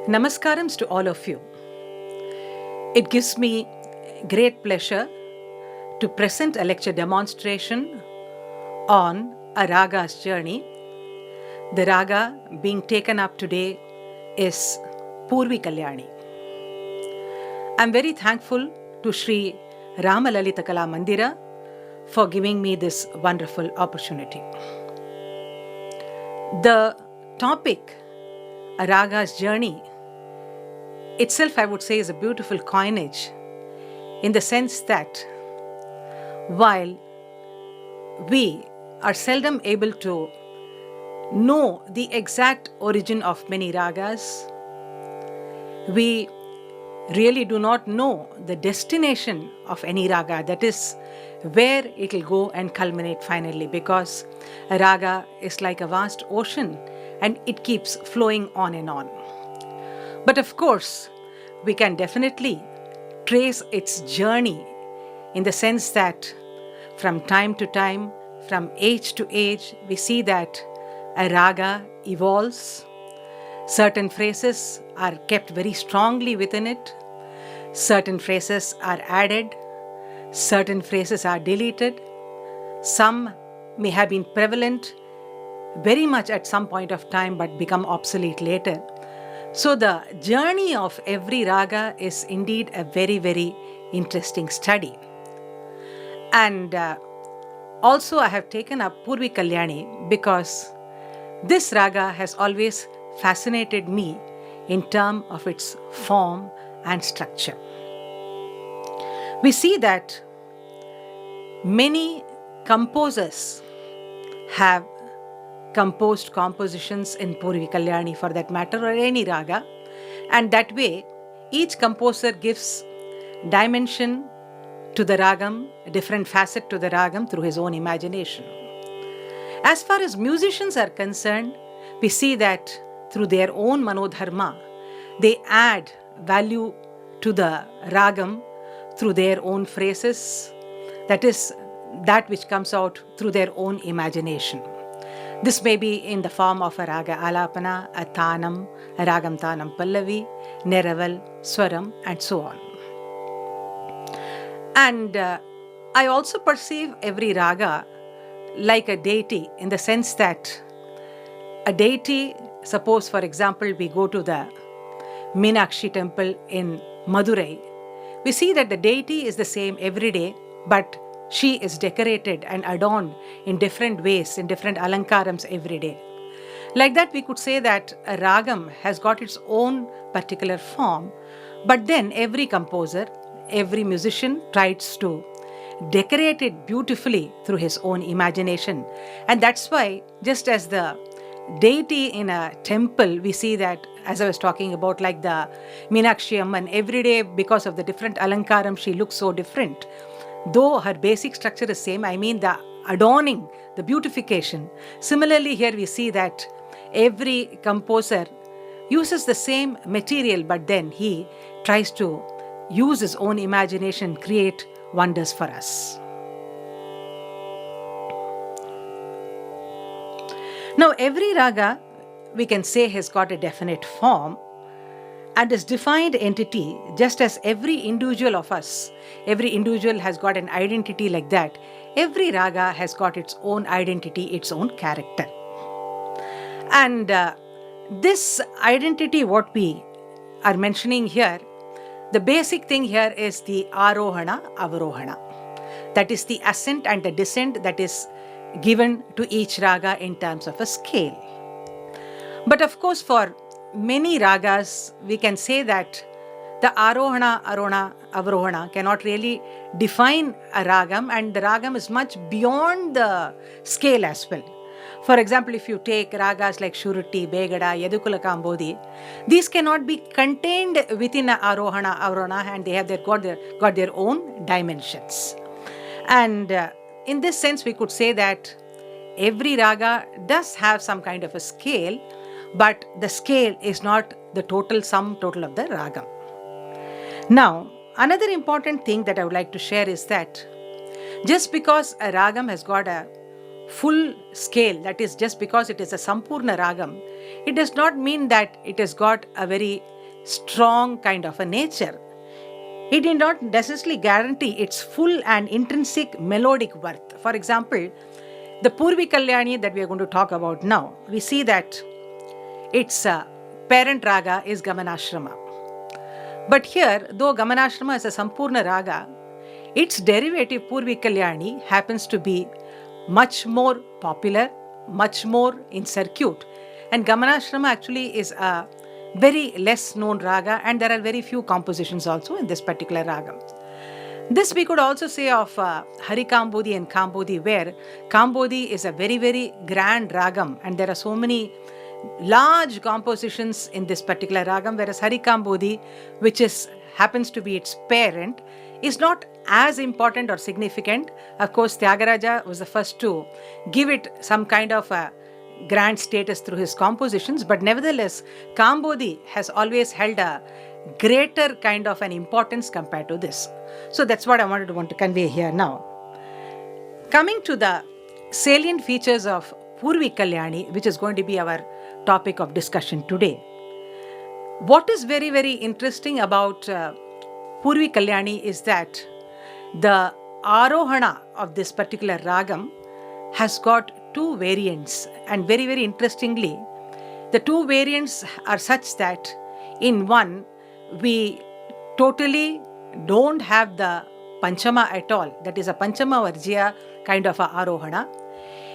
Namaskarams to all of you. It gives me great pleasure to present a lecture demonstration on a raga's journey. The raga being taken up today is Poorvi Kalyani. I'm very thankful to Sri Ramalalita Kala Mandira for giving me this wonderful opportunity. The topic, a raga's journey, itself I would say is a beautiful coinage in the sense that while we are seldom able to know the exact origin of many ragas, we really do not know the destination of any raga, that is where it will go and culminate finally, because a raga is like a vast ocean and it keeps flowing on and on. But of course, we can definitely trace its journey in the sense that from time to time, from age to age, we see that a raga evolves. Certain phrases are kept very strongly within it. Certain phrases are added. Certain phrases are deleted. Some may have been prevalent very much at some point of time but become obsolete later. So the journey of every raga is indeed a very, very interesting study. And also I have taken up Poorvi Kalyani because this raga has always fascinated me in terms of its form and structure. We see that many composers have composed compositions in Poorvi Kalyani for that matter, or any raga, and that way each composer gives dimension to the ragam, a different facet to the ragam through his own imagination. As far as musicians are concerned, we see that through their own Manodharma, they add value to the ragam through their own phrases, that is, that which comes out through their own imagination. This may be in the form of a raga alapana, a tanam, a ragam tanam pallavi, neraval, swaram, and so on. And I also perceive every raga like a deity in the sense that a deity, suppose for example we go to the Meenakshi temple in Madurai, we see that the deity is the same every day, but she is decorated and adorned in different ways, in different alankarams every day. Like that, we could say that a ragam has got its own particular form, but then every composer, every musician tries to decorate it beautifully through his own imagination. And that's why, just as the deity in a temple, we see that, as I was talking about, like the Meenakshi Amman, every day because of the different alankaram, she looks so different. Though her basic structure is same, I mean the adorning, the beautification. Similarly, here we see that every composer uses the same material, but then he tries to use his own imagination, create wonders for us. Now, every raga, we can say, has got a definite form and is defined entity, just as every individual of us, every individual has got an identity like that. Every raga has got its own identity, its own character. And this identity, what we are mentioning here, the basic thing here is the arohana, avarohana. That is the ascent and the descent that is given to each raga in terms of a scale. But of course, for many ragas, we can say that the arohana, arona, avarohana cannot really define a ragam, and the ragam is much beyond the scale as well. For example, if you take ragas like Shurutti, Begada, Yadukula Kambodi, these cannot be contained within a arohana, avarona, and they have got their own dimensions. And in this sense, we could say that every raga does have some kind of a scale, but the scale is not the sum total of the ragam. Now, another important thing that I would like to share is that just because a ragam has got a full scale, that is, just because it is a Sampurna Ragam, it does not mean that it has got a very strong kind of a nature. It did not necessarily guarantee its full and intrinsic melodic worth. For example, the Poorvi Kalyani that we are going to talk about now, we see that its parent raga is Gamanashrama. But here, though Gamanashrama is a Sampurna raga, its derivative Poorvi Kalyani happens to be much more popular, much more in circuit. And Gamanashrama actually is a very less known raga, and there are very few compositions also in this particular raga. This we could also say of Hari Kambodi and Kambodi, where Kambodi is a very, very grand ragam, and there are so many large compositions in this particular ragam, whereas Hari Kambodi, which happens to be its parent, is not as important or significant. Of course, Tyagaraja was the first to give it some kind of a grand status through his compositions, but nevertheless, Kambodi has always held a greater kind of an importance compared to this. So that's what I want to convey here now. Coming to the salient features of Poorvi Kalyani, which is going to be our topic of discussion today. What is very, very interesting about Poorvi Kalyani is that the Arohana of this particular ragam has got two variants, and very, very interestingly, the two variants are such that in one, we totally don't have the Panchama at all. That is a Panchama Varjya kind of a Arohana.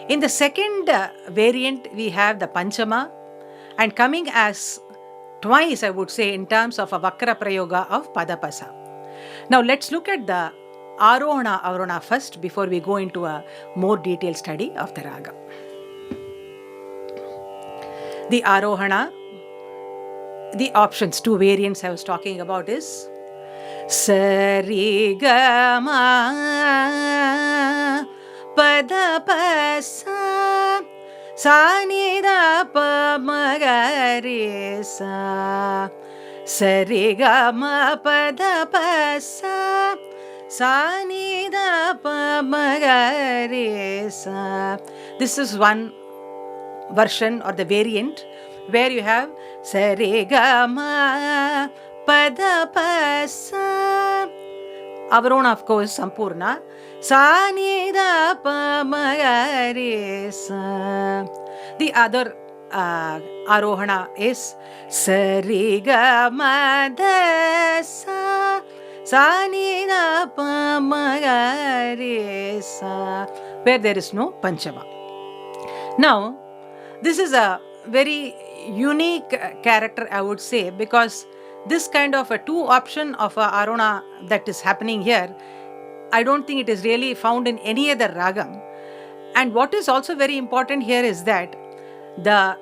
In the second variant, we have the Panchama, and coming as twice, I would say, in terms of a Vakra Prayoga of Padapasa. Now let's look at the Arohana Avarona first before we go into a more detailed study of the raga. The Arohana, the options, two variants I was talking about is Sari Gama Padapasa Sanida Pamagarisa Sari Gama Padapasa Sanida Pamagarisa. This is one version or the variant where you have Sarigama Padapasa. Avarona, of course, Sampurna. Sanida Pamagarisa. The other Arohana is Sarigama Dasa Sanida Pamagarisa, where there is no Panchama. Now, this is a very unique character, I would say, because this kind of a two option of a Arona that is happening here, I don't think it is really found in any other ragam. And what is also very important here is that the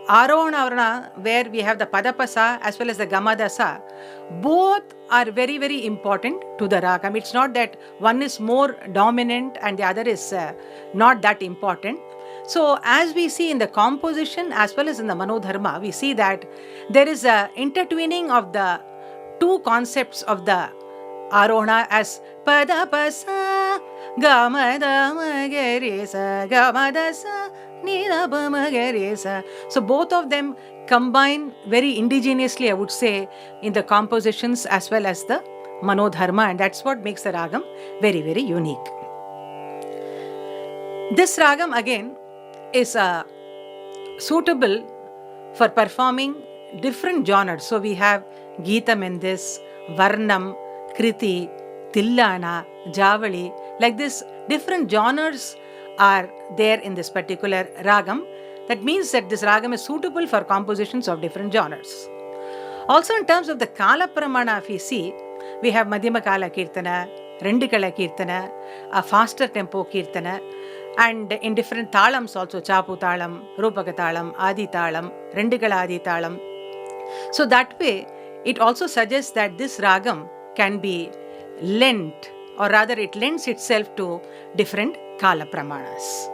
Arohana Arona, where we have the Padapasa as well as the Gamadasa, both are very, very important to the ragam. It's not that one is more dominant and the other is not that important. So as we see in the composition as well as in the Manodharma, we see that there is a intertwining of the two concepts of the Arohana as Padapasa Gamadamagarisa Gamadasa Nidapamagarisa. So both of them combine very indigenously, I would say, in the compositions as well as the Manodharma, and that's what makes the ragam very, very unique. This ragam again is suitable for performing different genres. So we have Geetam in this, Varnam, Kriti, Tillana, Javali. Like this, different genres are there in this particular ragam. That means that this ragam is suitable for compositions of different genres. Also in terms of the Kala Pramana, if we see, we have Madhyama Kala Kirtana, Rendikala Kirtana, a faster tempo Kirtana, and in different talams also, Chapu Talam, Rupaka Talam, Adi Talam, Rendikala Adi Talam. So that way, it also suggests that this ragam can be lent, or rather it lends itself to different Kala Pramanas.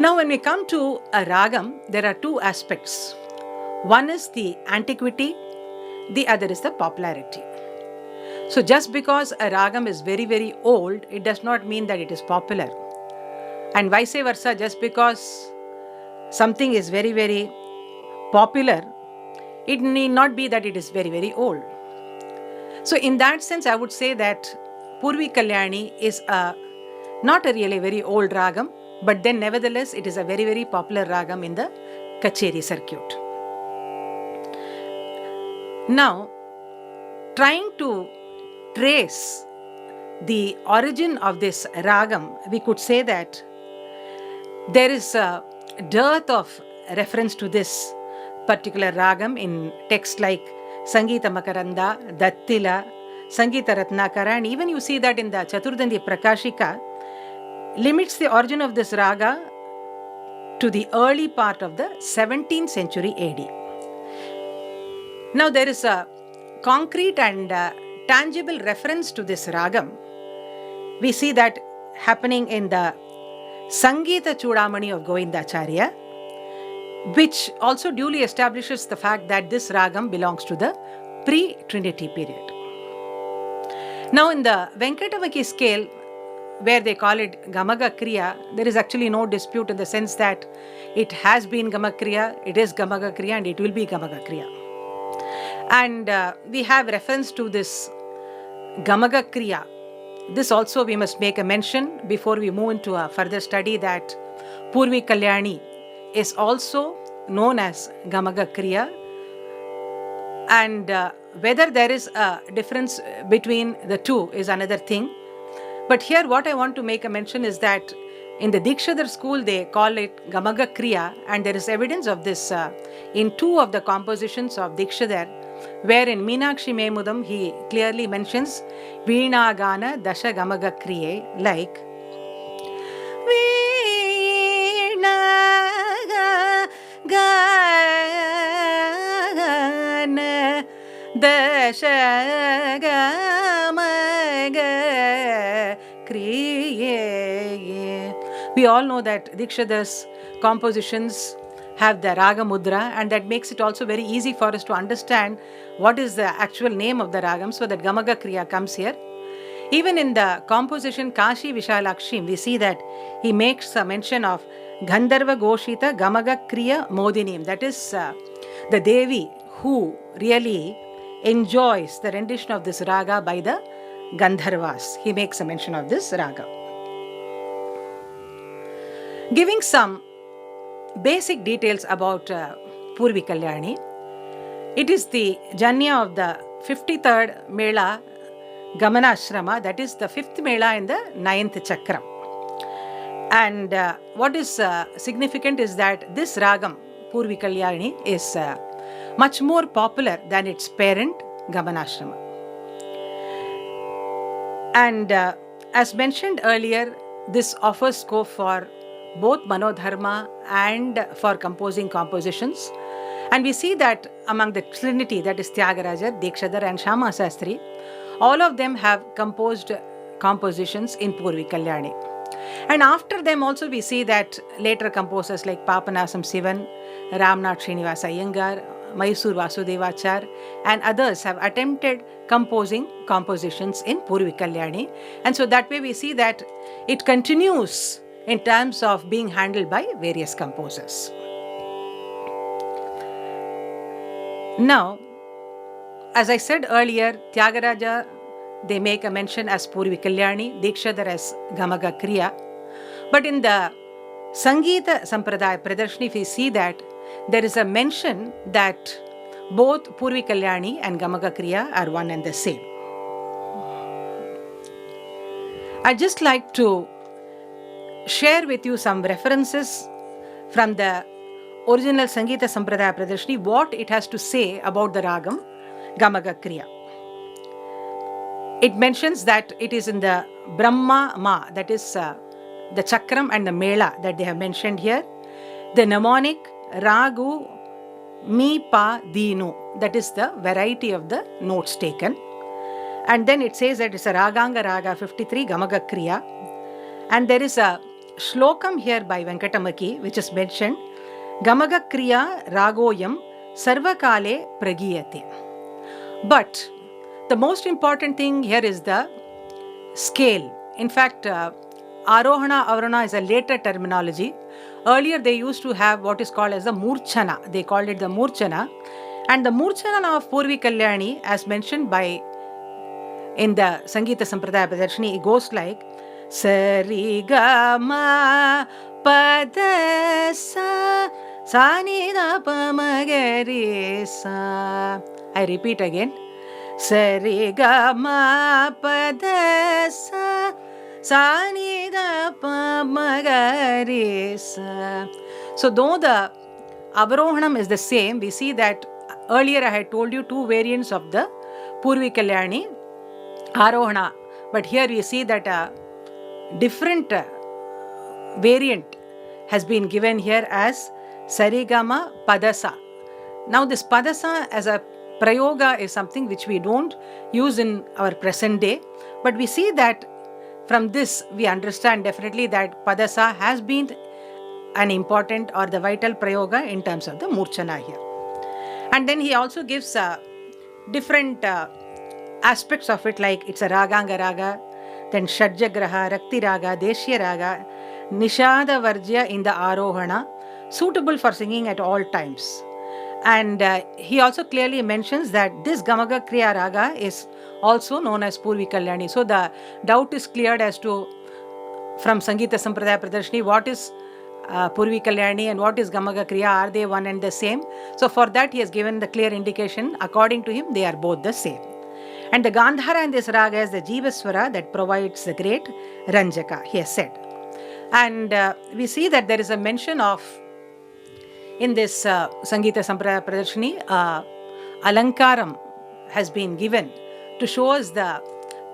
Now when we come to a ragam, there are two aspects. One is the antiquity, the other is the popularity. So just because a ragam is very, very old, it does not mean that it is popular. And vice versa, just because something is very, very popular, it need not be that it is very, very old. So in that sense, I would say that Poorvi Kalyani is not a really very old ragam, but then nevertheless it is a very, very popular ragam in the Kacheri circuit. Now, trying to trace the origin of this ragam, we could say that there is a dearth of reference to this particular ragam in texts like Sangeeta Makaranda, Dattila, Sangeeta Ratnakara, and even you see that in the Chaturdandi Prakashika, limits the origin of this raga to the early part of the 17th century AD. Now there is a concrete and tangible reference to this ragam. We see that happening in the Sangeeta Chudamani of Govindacharya, which also duly establishes the fact that this ragam belongs to the pre-Trinity period. Now in the Venkatavaki scale, where they call it Gamaga Kriya, there is actually no dispute in the sense that it has been Gamaga Kriya, it is Gamaga Kriya, and it will be Gamaga Kriya. And we have reference to this Gamaga Kriya. This also we must make a mention before we move into a further study, that Poorvi Kalyani is also known as Gamaga Kriya, and whether there is a difference between the two is another thing. But here what I want to make a mention is that in the Dikshadhar school they call it Gamaga Kriya, and there is evidence of this in two of the compositions of Dikshadhar, where in Meenakshi Memudam he clearly mentions Veena Gana Dasha Gamaga Kriye, like Gana Dasha Gamaga Kriye. We all know that Dikshadhar's compositions have the Raga Mudra, and that makes it also very easy for us to understand what is the actual name of the ragam, so that Gamaga Kriya comes here. Even in the composition Kashi Vishalakshim, we see that he makes a mention of Gandharva Goshita Gamaga Kriya Modinim, that is the Devi who really enjoys the rendition of this raga by the Gandharvas. He makes a mention of this raga. Giving some basic details about Poorvi Kalyani, it is the Janya of the 53rd Mela Gamanashrama, that is the 5th Mela in the 9th Chakram. And what is significant is that this ragam, Poorvi Kalyani, is much more popular than its parent Gamanashrama. And as mentioned earlier, this offers scope for both Manodharma and for composing compositions. And we see that among the trinity, that is Tyagaraja, Dikshadhar and Shama Sastri, all of them have composed compositions in Poorvi Kalyani. And after them also we see that later composers like Papanasam Sivan, Ramnath Srinivasa Iyengar, Mysore Vasudevachar and others have attempted composing compositions in Poorvi Kalyani. And so that way we see that it continues in terms of being handled by various composers. Now, as I said earlier, Tyagaraja, they make a mention as Poorvi Kalyani, Dikshadhar as Gamaga Kriya. But in the Sangeeta Sampradaya Pradarshani, we see that there is a mention that both Poorvi Kalyani and Gamaga Kriya are one and the same. I'd just like to share with you some references from the original Sangeeta Sampradaya Pradarshani, what it has to say about the ragam Gamaga Kriya. It mentions that it is in the Brahma Ma, that is the Chakram and the Mela that they have mentioned here. The mnemonic Ragu Mi Pa Dinu, that is the variety of the notes taken. And then it says that it's a Raganga Raga 53 Gamaga Kriya. And there is a shlokam here by Venkatamaki which is mentioned, Gamaga Kriya Ragoyam Sarvakale Pragiyate. But the most important thing here is the scale. In fact, Arohana Avarana is a later terminology. Earlier, they used to have what is called as the Murchana. They called it the Murchana. And the Murchana of Poorvi Kalyani, as mentioned by in the Sangeeta Sampradaya Pradarshini, it goes like Sari Ga Ma Pada Sa Sa Ni Da Pa Ma Ga Re Sa. I repeat again. Sari Ga Ma Pada Sa Sa Ni Da Pa Ma Ga Re Sa. So though the Avarohanam is the same, we see that earlier I had told you two variants of the Poorvi Kalyani Arohana, but here we see that a different variant has been given here as Sarigama Padasa. Now this Padasa as a Prayoga is something which we don't use in our present day, but we see that from this we understand definitely that Padasa has been an important or the vital Prayoga in terms of the Murchana here. And then he also gives different aspects of it, like it's a Raganga Raga, then Shadjagraha, Rakti Raga, Deshya Raga, Nishada Varjya in the Arohana, suitable for singing at all times. And he also clearly mentions that this Gamaga Kriya Raga is also known as Poorvi Kalyani. So the doubt is cleared as to, from Sangeeta Sampradaya Pradarshini, what is Poorvi Kalyani and what is Gamaga Kriya, are they one and the same? So for that he has given the clear indication, according to him they are both the same. And the Gandhara in this raga is the Jivaswara that provides the great Ranjaka, he has said. And we see that there is a mention of, in this Sangeeta Sampradaya Pradarshini, Alankaram has been given to show us the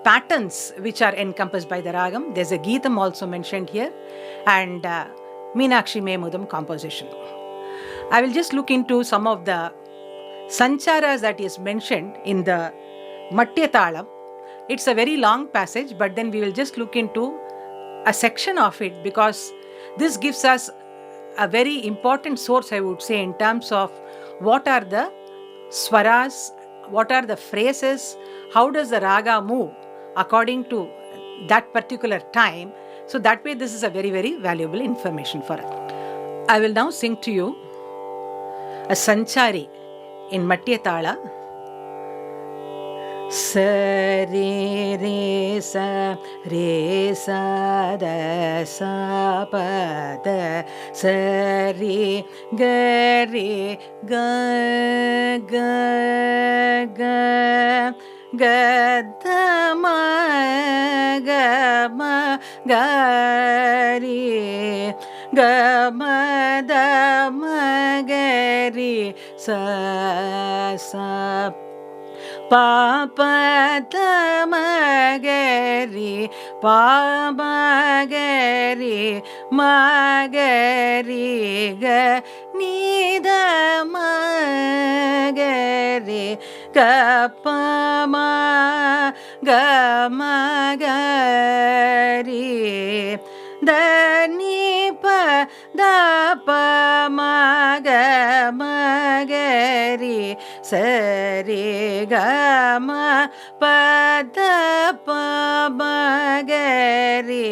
patterns which are encompassed by the ragam. There's a Geetam also mentioned here, and Meenakshi Memudam composition. I will just look into some of the Sancharas that is mentioned in the Mattyatalam. It's a very long passage, but then we will just look into a section of it, because this gives us a very important source, I would say, in terms of what are the swaras, what are the phrases, how does the raga move according to that particular time. So that way this is a very, very valuable information for us. I will now sing to you a Sanchari in Mattyatala. Sa re sa da sa pa da sa re ga ga da ma ga re ga ma da ma ga re sa pa pa da ma ga re pa ma ga re ma ga re ga ni da ma ga re ga pa ma ga re da ni pa da pa ma ga re sa re ga ma pa da pa ma ga re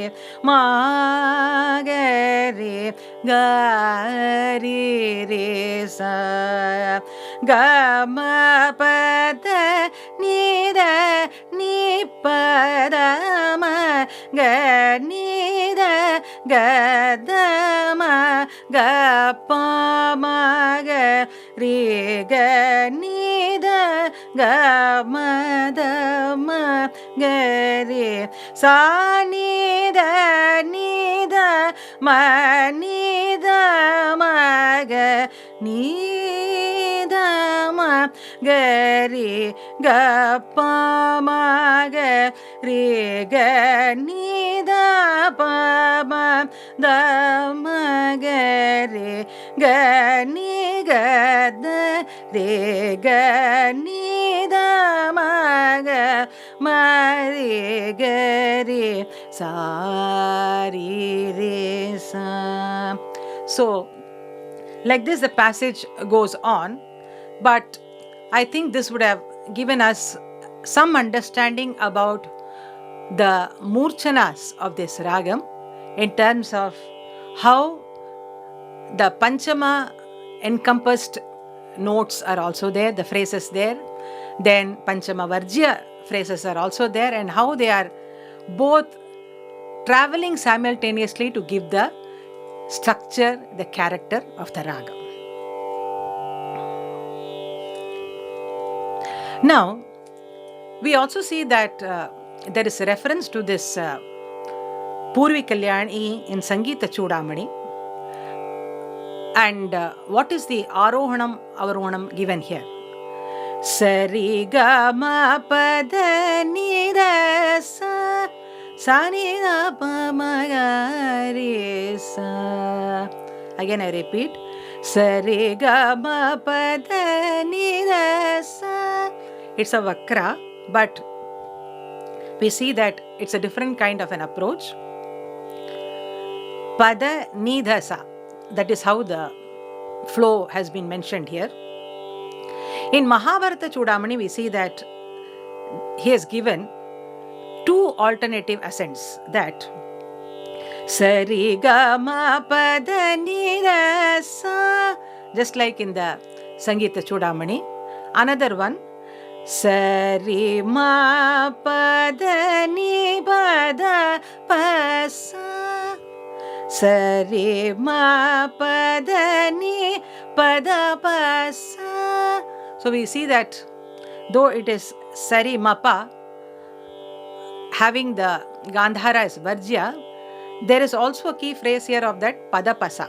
ga re sa ga ma pa da ni pa da ma ga ni ga da ma ga pa ma ga re ga ni ga ma da ma ga re sa ni da ma ga ni da ma ga re ga pa ma ga re ga ni da pa ma da ma ga re ga ni ga da re ga ni da ma ga re ga re sa re sa. So like this the passage goes on, but I think this would have given us some understanding about the murchanas of this ragam in terms of how The Panchama encompassed notes are also there, the phrases there. Then Panchama Varjya phrases are also there, and how they are both traveling simultaneously to give the structure, the character of the raga. Now, we also see that there is a reference to this Poorvi Kalyani in Sangeeta Chudamani. And what is the Arohanam, Avarohanam given here? Sari ga ma pa da ni da sa sa ni da pa ma ga re sa. Again I repeat. Sari ga ma pa da ni da sa. It's a vakra, but we see that it's a different kind of an approach. Pada nidhasa. That is how the flow has been mentioned here. In Mahabharata Chudamani, we see that he has given two alternative ascents, that Sari ga ma pada nidhasa, just like in the Sangeeta Chudamani. Another one, Sari ma pada ni pada pasa. Sari ma pada ni pada pasa. So we see that though it is Sari Mapa, having the Gandhara as Varjya, there is also a key phrase here of that Padapasa.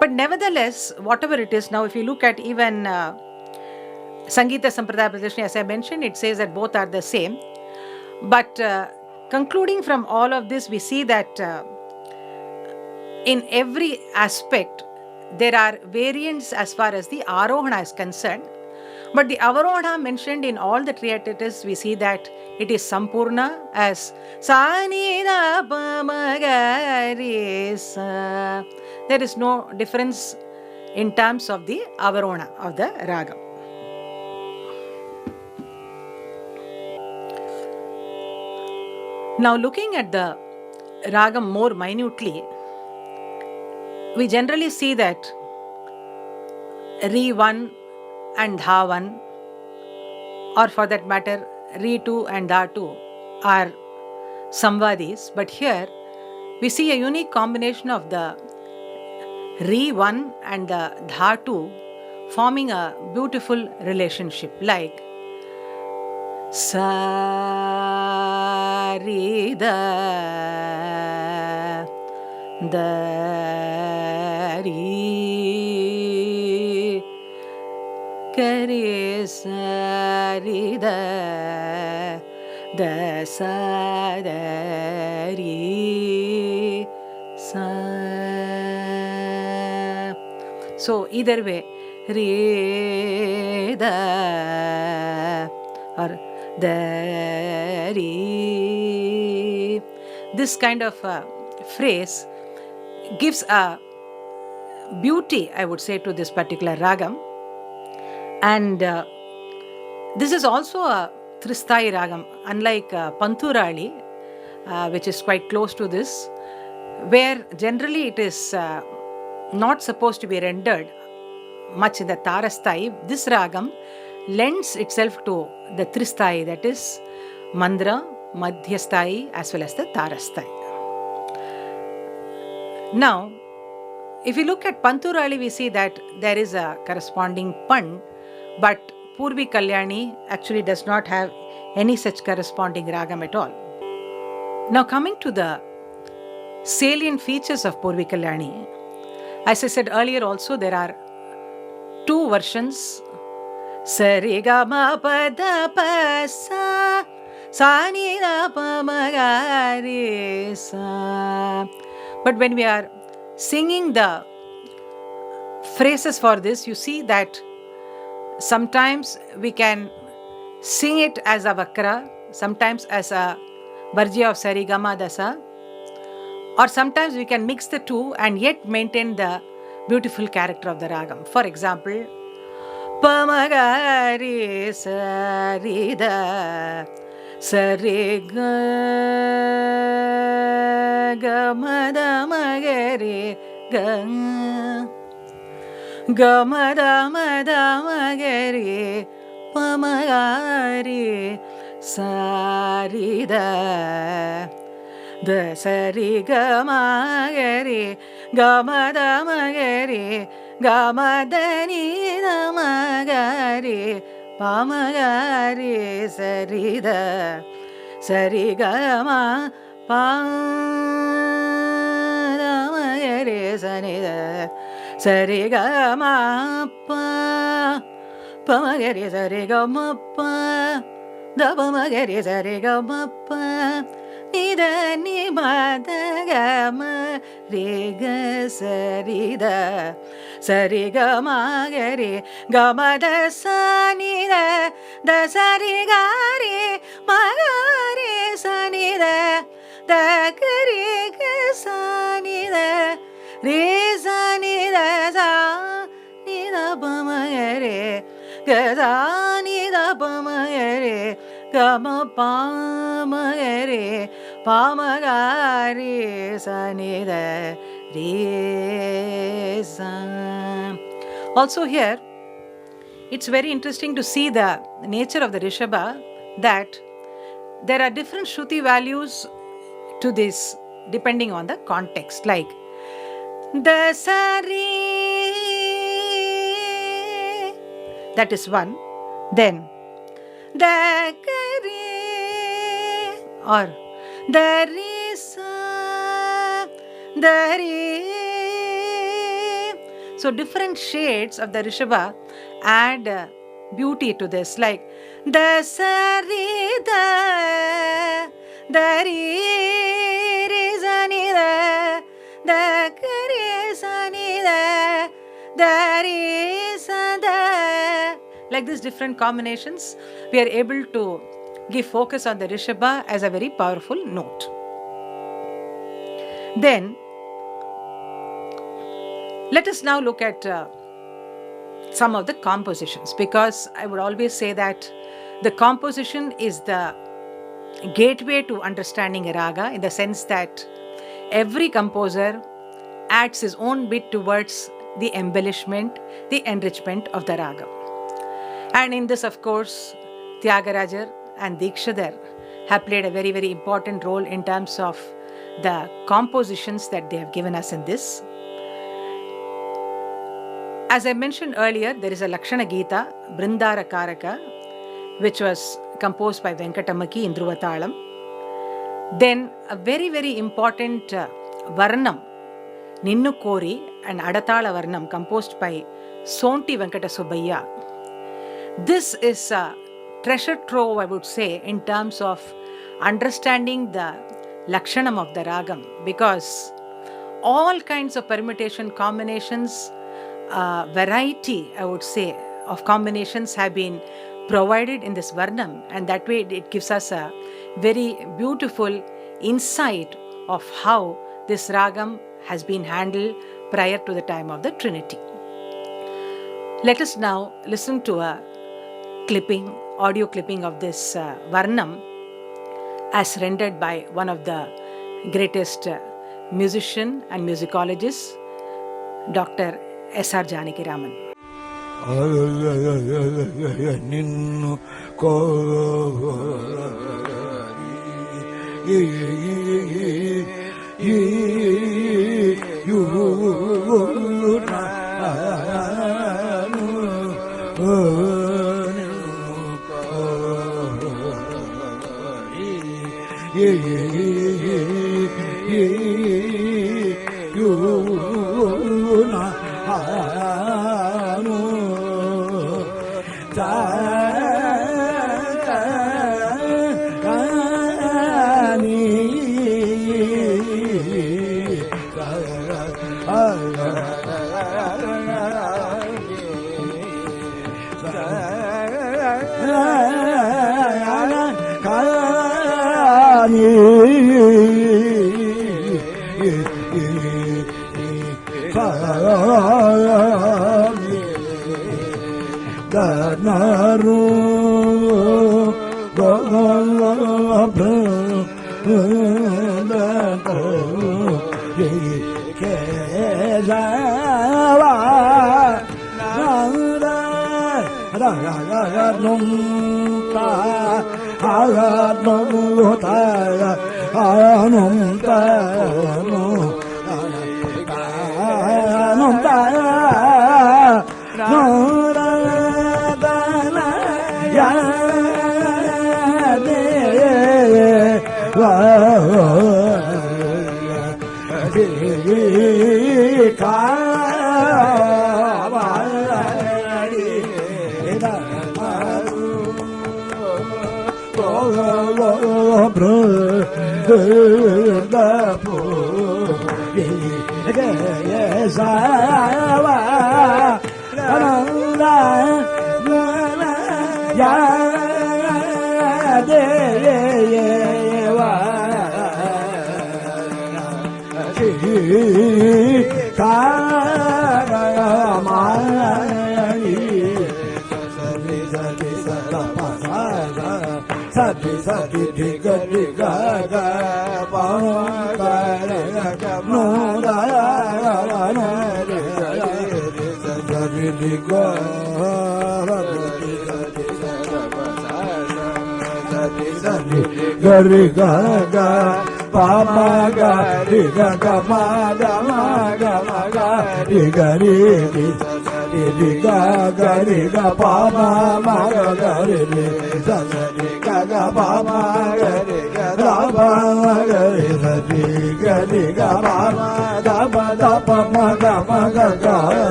But nevertheless, whatever it is, now if you look at even Sangeeta Sampradaya Pradarshani, as I mentioned, it says that both are the same. But concluding from all of this, we see that in every aspect, there are variants as far as the Arohana is concerned. But the Avarohana mentioned in all the treatises, we see that it is Sampurna as Sani da pa ma ga re sa. There is no difference in terms of the Avarohana of the Raga. Now looking at the Ragam more minutely, we generally see that Re1 and Dha1, or for that matter Re2 and Dha2 are Samvadis, but here we see a unique combination of the Re1 and the Dha2 forming a beautiful relationship, like Sa Re Da Da Re Kare Sa Re Da Da Sa Da Re Sa. So either way, Re Da or Da Re, this kind of phrase gives a beauty, I would say, to this particular ragam. And this is also a Tristhai ragam, unlike Panturali, which is quite close to this, where generally it is not supposed to be rendered much in the Tarasthai. This ragam lends itself to the Tristhai, that is Mandra, Madhyasthai as well as the Tarasthai. Now, if you look at Panturali, we see that there is a corresponding pan, but Poorvi Kalyani actually does not have any such corresponding ragam at all. Now coming to the salient features of Poorvi Kalyani, as I said earlier also, there are two versions. Sa Re Ga Ma Pa Da Pa Sa Sa Ni Da Pa Ma Ga Re Sa. But when we are singing the phrases for this, you see that sometimes we can sing it as a vakra, sometimes as a varjya of Sarigama Dasa, or sometimes we can mix the two and yet maintain the beautiful character of the ragam. For example, Pamagari Sarida Sariga Gamada Magari Gamadamagari Pamagari Sarida the Sari Gamagari Gamadamagari Gamadani Namagari Pamagari Sarida Sari Gama Pamagari Sanida Sari Gama Pamagari Sari Gama Da Pamagari Sari Gama Nida ni mada gama rega sarida sariga magari gama da sanida da sarigari magari sanida da kariga sanida re sanida sa nida pamagari gaza nida pamagari Gama Pamagari Pamagari Sanida Resa. Also here, it's very interesting to see the nature of the Rishabha, that there are different Shruti values to this depending on the context. Like the Sari, that is one. Then the Kari or the Risa, the Re. So different shades of the Rishabha add beauty to this, like the Sarida, the Re, Sanida, the Kari Sanida, the Re Sada. Like these different combinations, we are able to give focus on the Rishabha as a very powerful note. Then, let us now look at some of the compositions, because I would always say that the composition is the gateway to understanding a raga, in the sense that every composer adds his own bit towards the embellishment, the enrichment of the raga. And in this, of course, Tyagarajar and Dikshadhar have played a very, very important role in terms of the compositions that they have given us in this. As I mentioned earlier, there is a Lakshana Gita, Brindara Karaka, which was composed by Venkatamaki in Dhruvatalam. Then a very, very important Varnam, Ninnu Kori and Adatala Varnam, composed by Sonti Venkata Subbayya. This is a treasure trove, I would say, in terms of understanding the Lakshanam of the Ragam, because all kinds of permutation, combinations, variety, I would say, of combinations have been provided in this Varnam, and that way it gives us a very beautiful insight of how this Ragam has been handled prior to the time of the Trinity. Let us now listen to a audio clipping of this Varnam as rendered by one of the greatest musician and musicologist, Dr. S.R. Janaki Raman.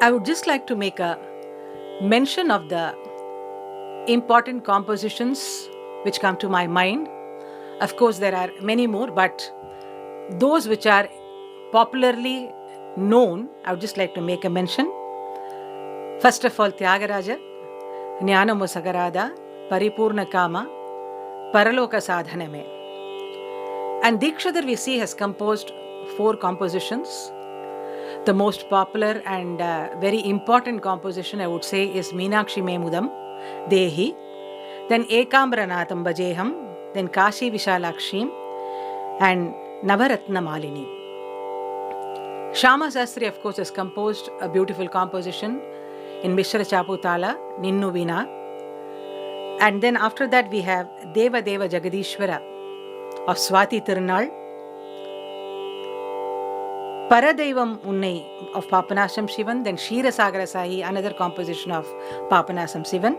I would just like to make a mention of the important compositions which come to my mind. Of course, there are many more, but those which are popularly known, I would just like to make a mention. First of all, Tyagaraja, Jnanamu Sagarada, Paripurna Kama, Paraloka Sadhaname. And Dikshadhar we see has composed 4 compositions. The most popular and very important composition I would say is Meenakshi Memudam Dehi, then Ekambranaatham Bajeham, then Kashi Vishalakshim, and Navaratna Malini. Shama Sastri, of course, has composed a beautiful composition in Mishra Chaputala, Ninnu Vina. And then after that we have Deva Deva Jagadishwara of Swati Tirunal, Paradaivam Unnai of Papanasam Shivan, then Kshirasagara Sahi, another composition of Papanasam Shivan.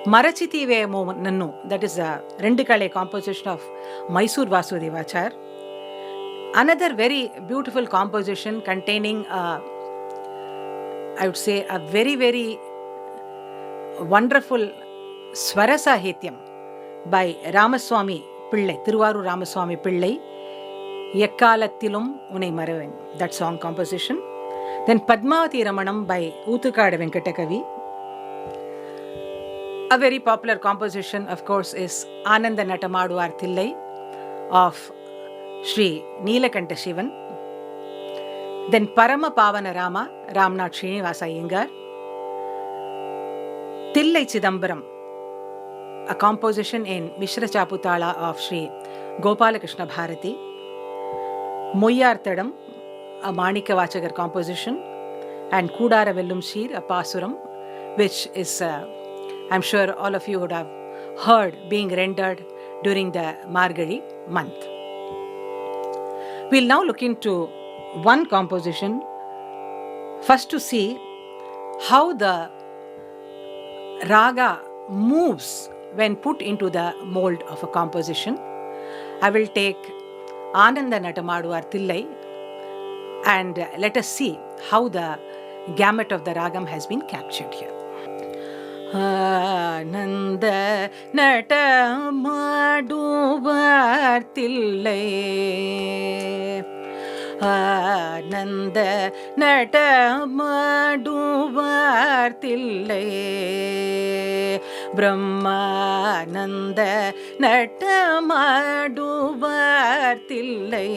Marachitive Nannu, that is a Rendikale composition of Mysore Vasudevachar. Another very beautiful composition containing, I would say, a very, very wonderful Swarasahithyam by Ramaswamy Pillai, Thiruvaru Ramaswamy Pillai, Yekkalatthilum Unai Maraven, that song composition. Then Padmavati Ramanam by Oothukadu Venkatakavi. A very popular composition, of course, is Ananda Natamaduvar Thillai of Sri Neelakanta Shivan. Then Parama Pavana Rama, Ramnath Srinivasa Iyengar. Thillai Chidambaram, a composition in Mishra Chaputala of Sri Gopalakrishna Bharati. Moyyarthadam, a Manika Vachakar composition, and Kudara Vellum Sheer, a Pasuram, which is, I'm sure all of you would have heard being rendered during the Margazhi month. We'll now look into one composition, first to see how the raga moves when put into the mold of a composition. I will take Ananda Natamaduvar Thillai and let us see how the gamut of the ragam has been captured here. Ananda Natamaduvar Thillai, Ananda Natamaduvar Thillai, Brahmananda Natamaduvar Thillai,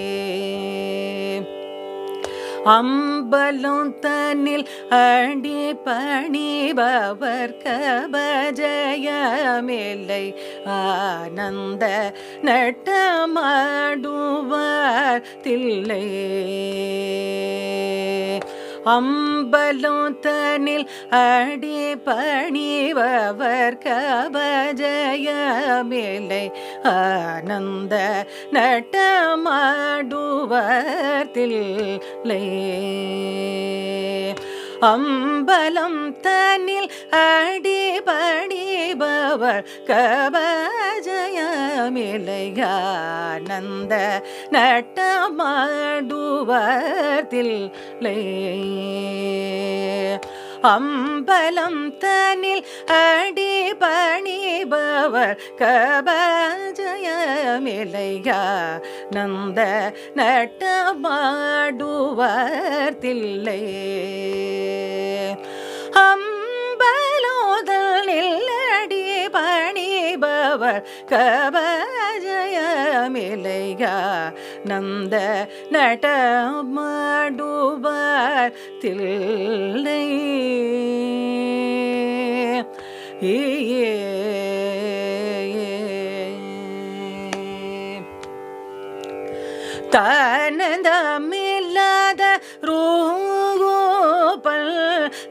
அம்பலம் தன்னில் அடி பணிபவர் கபஜயமில்லை, ஆனந்த நட்டமாடுவார் தில்லை. அம்பலம் தன்னில் அடி பணிபவர் கபஜயமில்லை, ஆனந்த நட்டமாடுவார் தில்லை. அம்பலம் தன்னில் அடி பணிபவர் கபஜயமில்லை, ஆனந்த நட்டமாடுவார் தில்லை. அம்பலம் தன்னில் அடி பணிபவர் கபஜயமில்லை, ஆனந்த நட்டமாடுவார் தில்லை. அம்பலோதனில் அடி பணிபவர் கபஜயமில்லை, ஆனந்த நட்டமாடுவார் Thillai. தானந்தமில்லாத rouble,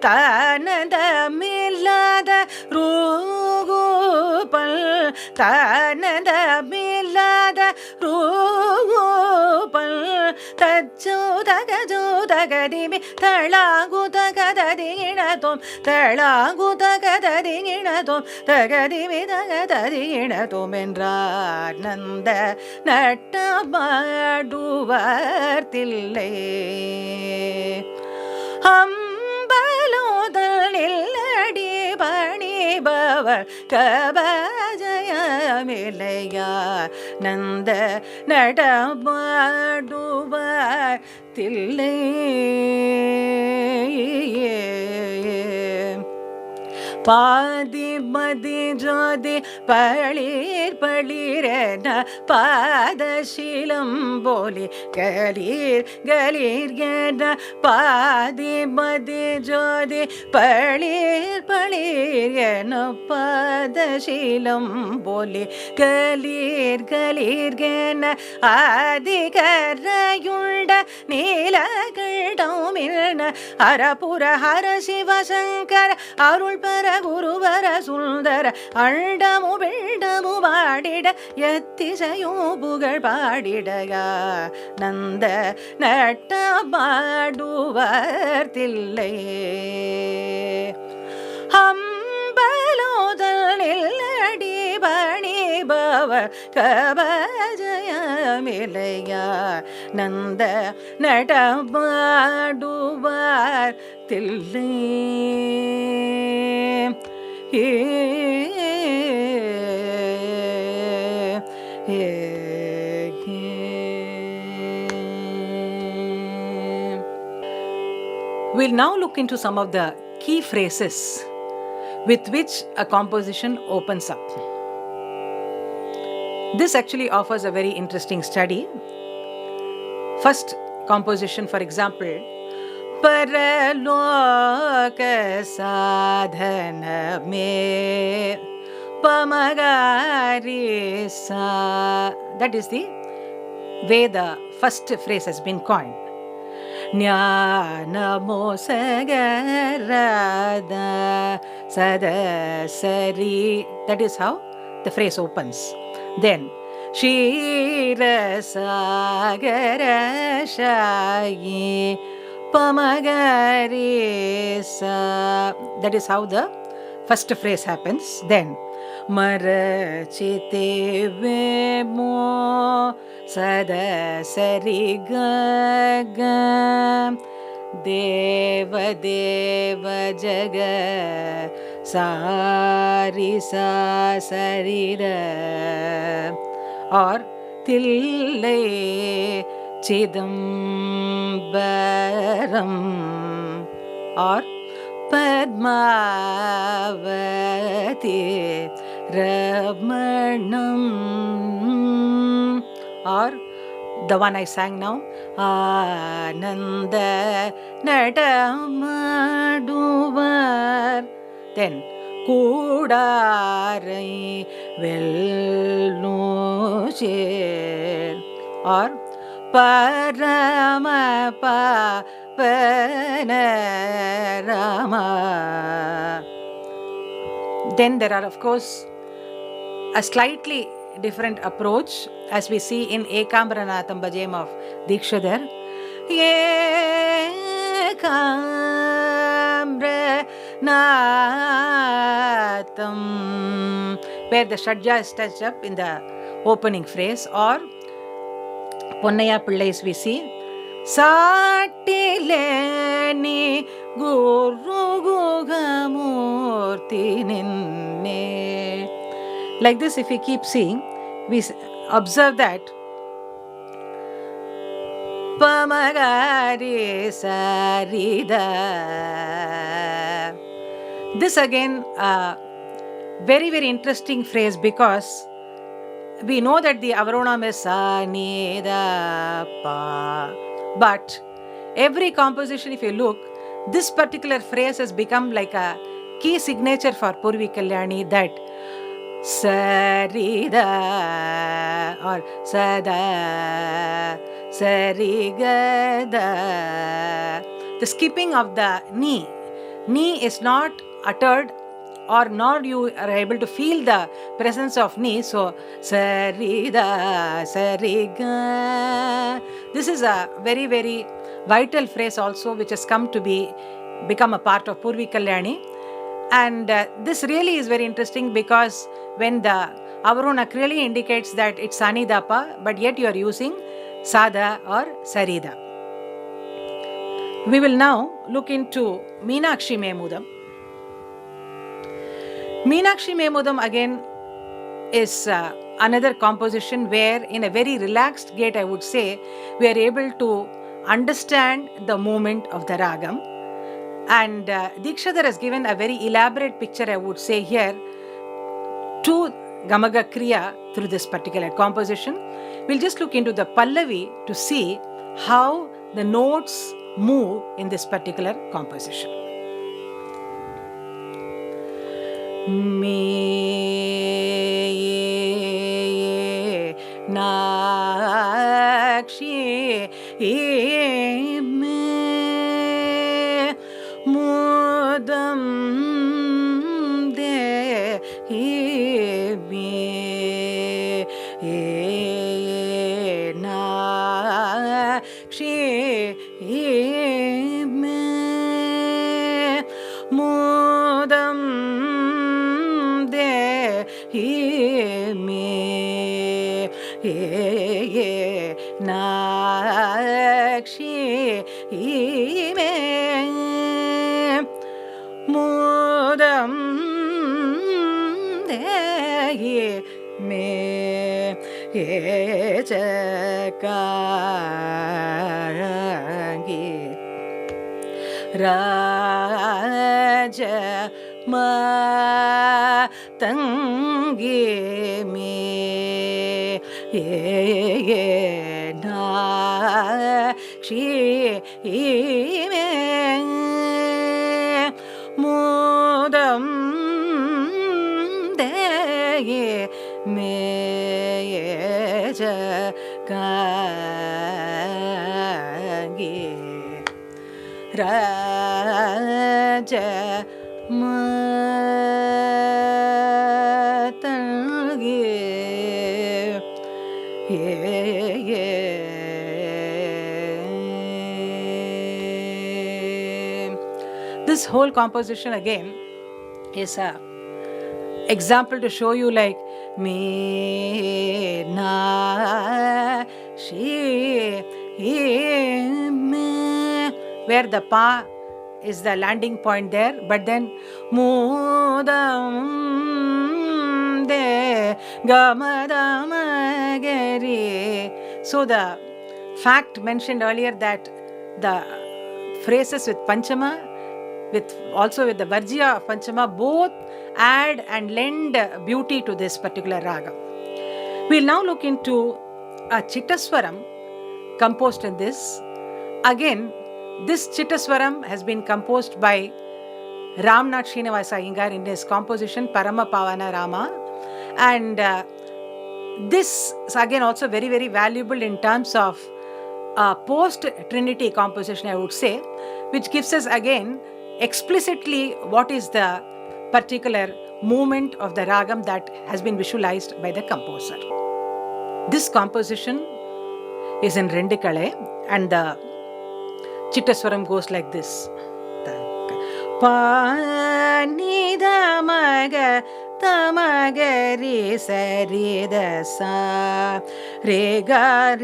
தானந்தமில்லாத rouble, தானந்தமில்லாத rouble, தச்சோதகஜோதகதிமி தளாகுதகததியிணதோம், தளாகுதகததியிணதோம், தகதிமி தகததியிணதோம் என்றார் நந்த நட்டமாடுவார் தில்லை. அம்பலோதனில் அடி பணிபவர் கபஜயமில்லை, ஆனந்த நட்டமாடுவார் தில்லை. பாதி மதி ஜோதி பளிர் பளிரென பாதசீலம் போலி கலீர் கலீர் என, பாதி மதி ஜோதி பளிர் பளிர் என பாதசீலம் போலி கலீர் கலீர் என, ஆதிகரையுண்ட நீலகண்டம் என, அரபுர ஹர சிவசங்கர அருள் பர குருவர சுந்தர அண்டமு பிண்டமு பாடிட எத்திசையோ புகழ் பாடிடயா நந்த நட்டமாடுவார் தில்லை. அம்பலோதனில் அடி பணிபவர் கபஜயமில்லை, ஆனந்த நட்டமாடுவார் Thillai. We'll now look into some of the key phrases with which a composition opens up. This actually offers a very interesting study. First composition, for example, Paraloka sadhana me pamagari sa. That is the way the first phrase has been coined. Namo Sagarada Sadasari. That is how the phrase opens. Then Shira Sagara Shayi Pamagari Sa. That is how the first phrase happens. Then Marachite Vemo Sadasari Gaga Deva Deva Jaga Sarisa Sarida or Tillai Chidambaram or Padmavati Ramanam or the one I sang now, Ananda Natamaduvar. Then Kudarai Velnocher or Parama Pavanarama. Then there are, of course, a slightly different approach as we see in Ekambranathaam Bhajem of Dikshadhar. Ekambranathaam, where the Shadja is touched up in the opening phrase, or Ponnaya Pillais we see Satileni Guru Gugamurti Ninne. Like this, if we keep seeing, we observe that Pamagari Sarida. This again a very, very interesting phrase, because we know that the Avaronam is Sa, Ni, Da, Pa. But every composition, if you look, this particular phrase has become like a key signature for Poorvi Kalyani, that Sarida or Sada Sarigada. The skipping of the Ni. Ni is not uttered, or nor you are able to feel the presence of Ni. So Sarida Sariga. This is a very, very vital phrase also, which has come to become a part of Poorvi Kalyani. And this really is very interesting, because when the Avarona clearly indicates that it's Sanidapa, but yet you are using Sada or Sarida. We will now look into Meenakshi Memudam. Meenakshi Memudam again is another composition where, in a very relaxed gait, I would say, we are able to understand the movement of the ragam. And Dikshadhar has given a very elaborate picture, I would say, here to Gamaga Kriya through this particular composition. We'll just look into the Pallavi to see how the notes move in this particular composition. Me Nakshi me Mudam de me Nakshi me Mudam de me Nakshi me Mudam de me Chakarangi Raja Matangi me Nakshi me Mudam de me Chakarangi. Raja Matangi. This whole composition again is a example to show you like me na she me, where the pa is the landing point there, but then mudam de gamadamagari. So the fact mentioned earlier that the phrases with Panchama, also with the Varjya of Panchama, both add and lend beauty to this particular raga. We'll now look into a Chittaswaram composed in this. Again, this Chittaswaram has been composed by Ramnath Srinivasa Iyengar in his composition Parama Pavana Rama, and this is again also very, very valuable in terms of post-Trinity composition, I would say, which gives us again explicitly what is the particular movement of the ragam that has been visualized by the composer. This composition is in Rendikale, and the Chittaswaram goes like this. Pa ni da ma ga tamagari sari da sa re ga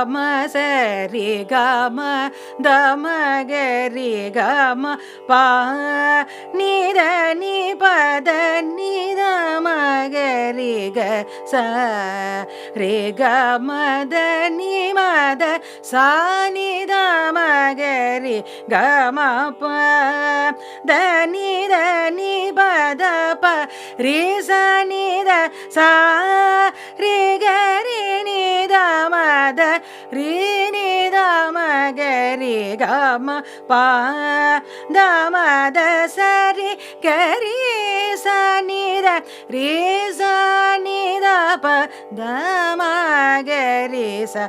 ma sa re ga ma da ma ga re ga ma pa ni da ni pa da ni da ma ga re ga sa re ga ma da ni ma da sa ni da ma ga re ga ma pa da ni ba da pa re sa ni da sa re ga re ni da ma da re ni da ma ga re ga ma pa da ma da sa re ga re sa ni da re sa ni da pa da ma ga re sa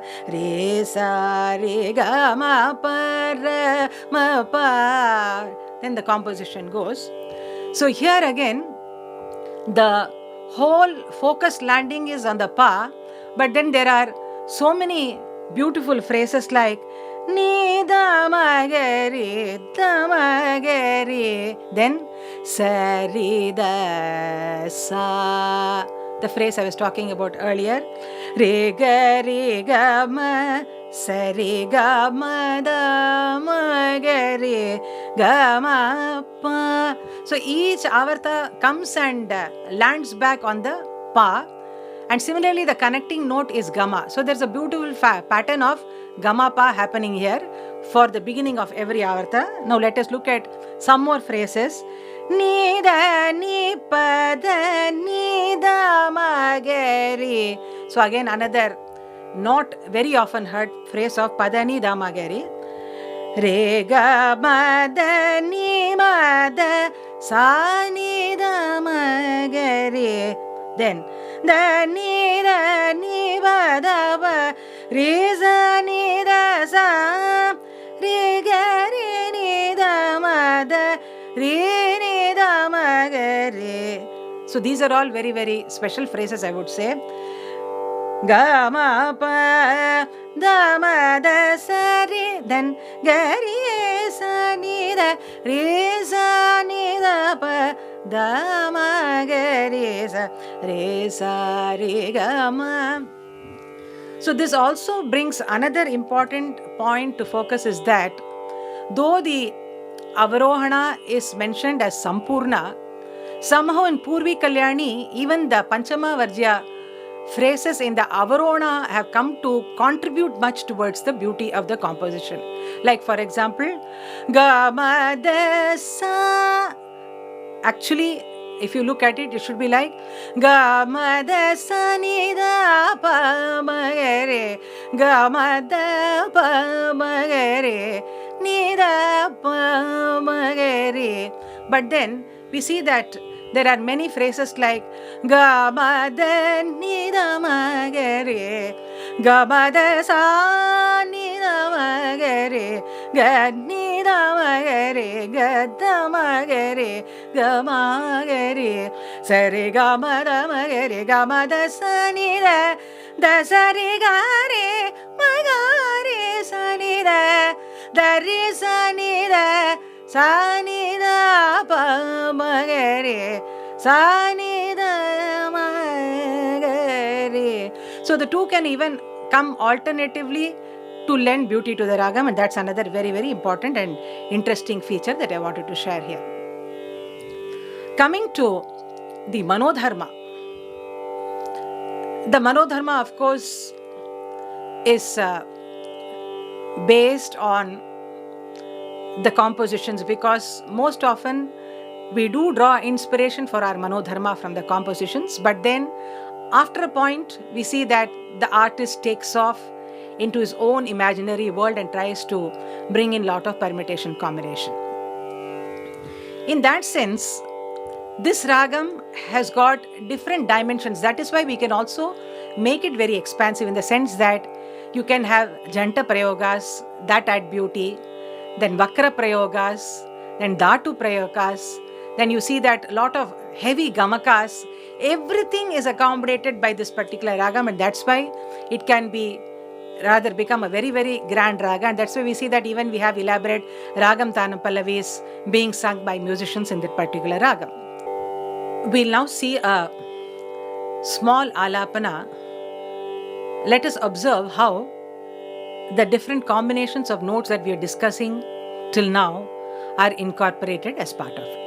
re ga ma pa ra ma pa. Then the composition goes. So here again, the whole focus landing is on the pa, but then there are so many beautiful phrases like ni da ma ga re da ma ga re, then sa re da sa, the phrase I was talking about earlier, re ga ma sa re ga ma da ma ga re ga ma pa. So each avarta comes and lands back on the pa, and similarly the connecting note is gama. So there's a beautiful pattern of gama pa happening here for the beginning of every avarta. Now let us look at some more phrases. Ni da ni pa da ni da ma ga re. So again another not very often heard phrase of padani da ma ga re. Re ga ma da ni ma da sa ni da ma ga re. Then da ni ba da ba re sa ni da sa re ga re ni da ma da re ni da ma ga re. So these are all very, very special phrases, I would say. Ga ma pa da ma da sa re, then ga re sa ni da re sa ni da pa da ma ga re sa re ga ma. So this also brings another important point to focus, is that though the Avarohana is mentioned as Sampurna, somehow in Poorvi Kalyani, even the Panchama Varjya phrases in the Avarona have come to contribute much towards the beauty of the composition. Like for example, ga ma da sa. Actually, if you look at it, it should be like ga ma da sa ni da pa ma ga re, ga ma da pa ma ga re, ni da pa ma ga re. But then we see that there are many phrases like ga ma da ni da ma ga re, ga ma da sa ni da ma ga re, ga ni da magare gadda magare gamagare sari gamada magare gamada sani da sari gare magare sani dari sani sani da pa magare sani da magare. So the two can even come alternatively to lend beauty to the ragam, and that's another very, very important and interesting feature that I wanted to share here. Coming to the Manodharma. The Manodharma, of course, is based on the compositions, because most often we do draw inspiration for our Manodharma from the compositions, but then after a point we see that the artist takes off into his own imaginary world and tries to bring in lot of permutation combination. In that sense, this ragam has got different dimensions. That is why we can also make it very expansive, in the sense that you can have janta prayogas that add beauty, then vakra prayogas, then dhatu prayogas, then you see that a lot of heavy gamakas. Everything is accommodated by this particular ragam, and that's why it can be rather become a very, very grand raga, and that's why we see that even we have elaborate ragam tanam pallavis being sung by musicians in that particular ragam. We'll now see a small alapana. Let us observe how the different combinations of notes that we are discussing till now are incorporated as part of it.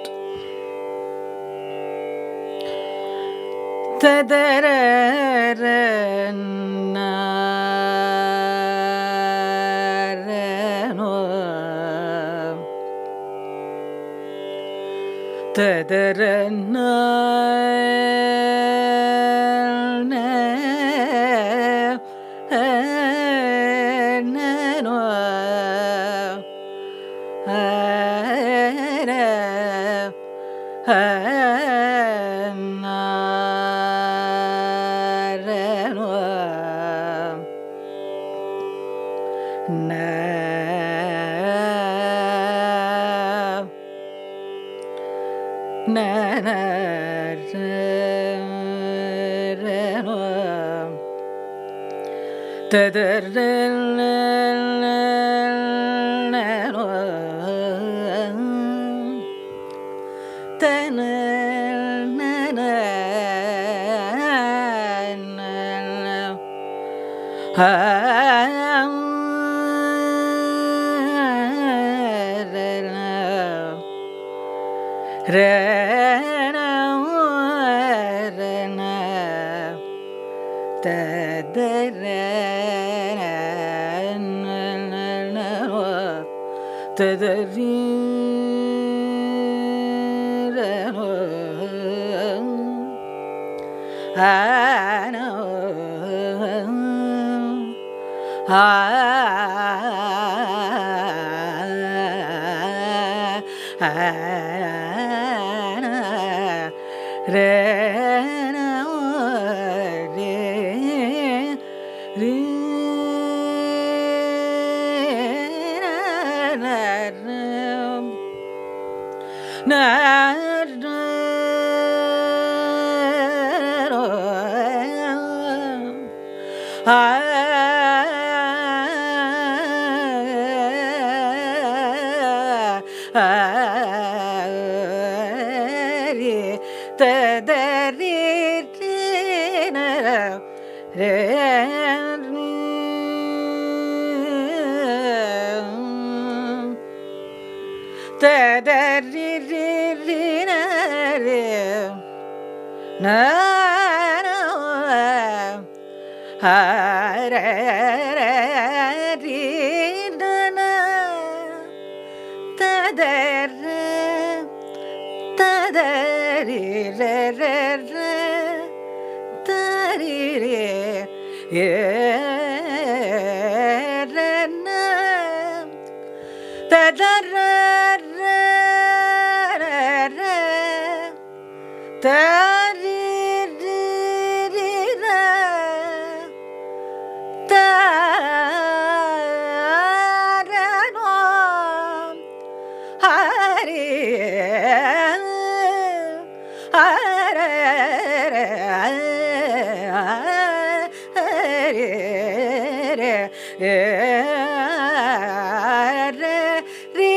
re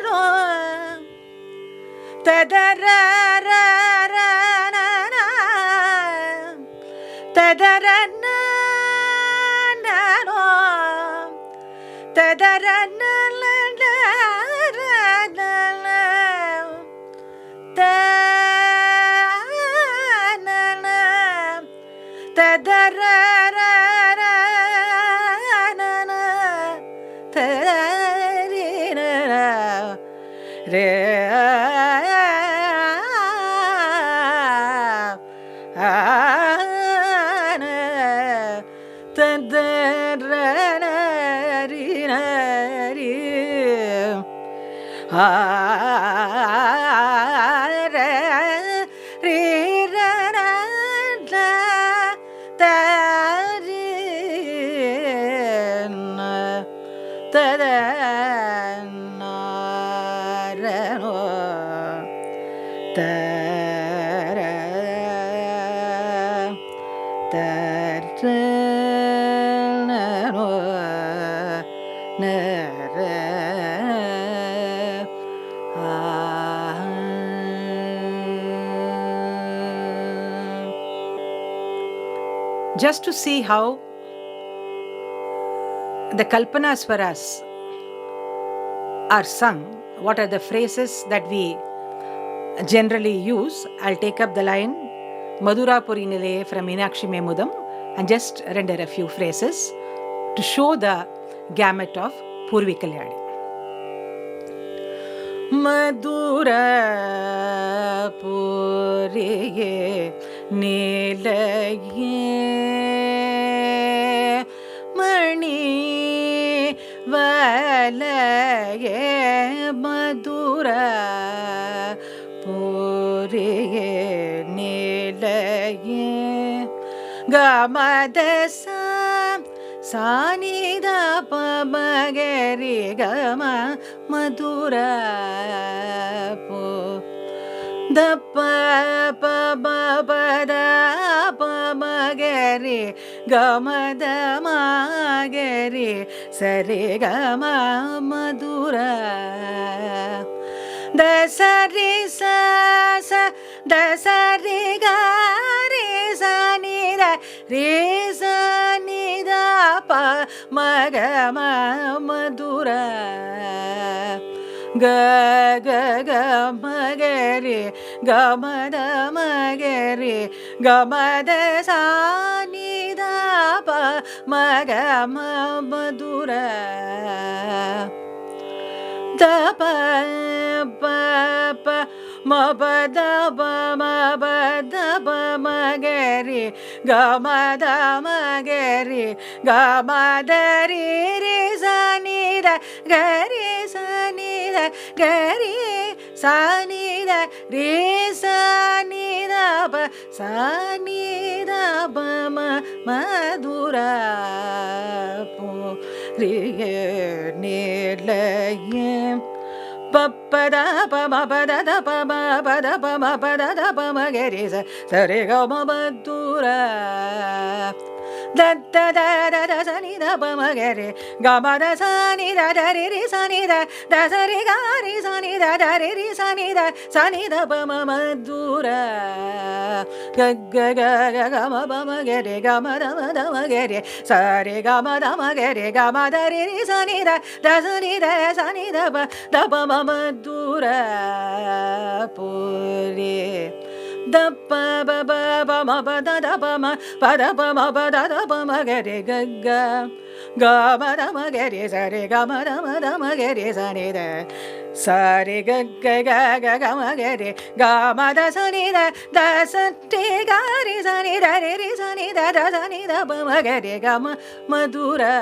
ro ta da ra ra ra na na ta da ra na na no ta da ra na la la ra na la ta na na ta da ra ra ra na na ta ri na re Just to see how the Kalpana Swaras are sung, what are the phrases that we generally use, I'll take up the line Madhurapuri Nilaye from Meenakshi Memudam and just render a few phrases to show the gamut of Poorvi Kalyani. Madhurapuri Nilaye Mani Valaye Madhurapuri Nilaye Gamadasa Sanida Pamagari Gama Madhurapo Da Papa Bada Pamagari Gama Damagari Sari Gama Madhura Dasari Sasa Dasari Gari Sanida Rizanida Pa Magama Madhura Ga ga ga magari gamada magari gamada sanida pa magama madura da pa pa pa ma ba da ba magari gamada magari gamada ri sanida gari sanida gari sanida re sanida ba sanida ba ma madura po re nilaye Papada Pamada Pamada Pamada Pamagerisa Sarega Mamadura Da da da da da sanida Pamagere Gamada Sanida Dari Sanida Da Sarigari Sanida Dari Sanida Sanida Pamamadura Gaga Gama Pamagere Gamada Madamagere Sare Gamada Magere Gamada Sanida Da Sanida Sanida Da Madura Puri Da pa ba ba ba ma ba da da ba ma ba da ba ma ba da da ba ma ga re ga ga ga ma da ma ga re sa re ga ma da ma ga re sa ni da sa re ga ga ga ga ga ma ga re ga ma da sa ni da sa te ga re sa ni da re sa ni da sa ni da ba ma ga re ga ma madura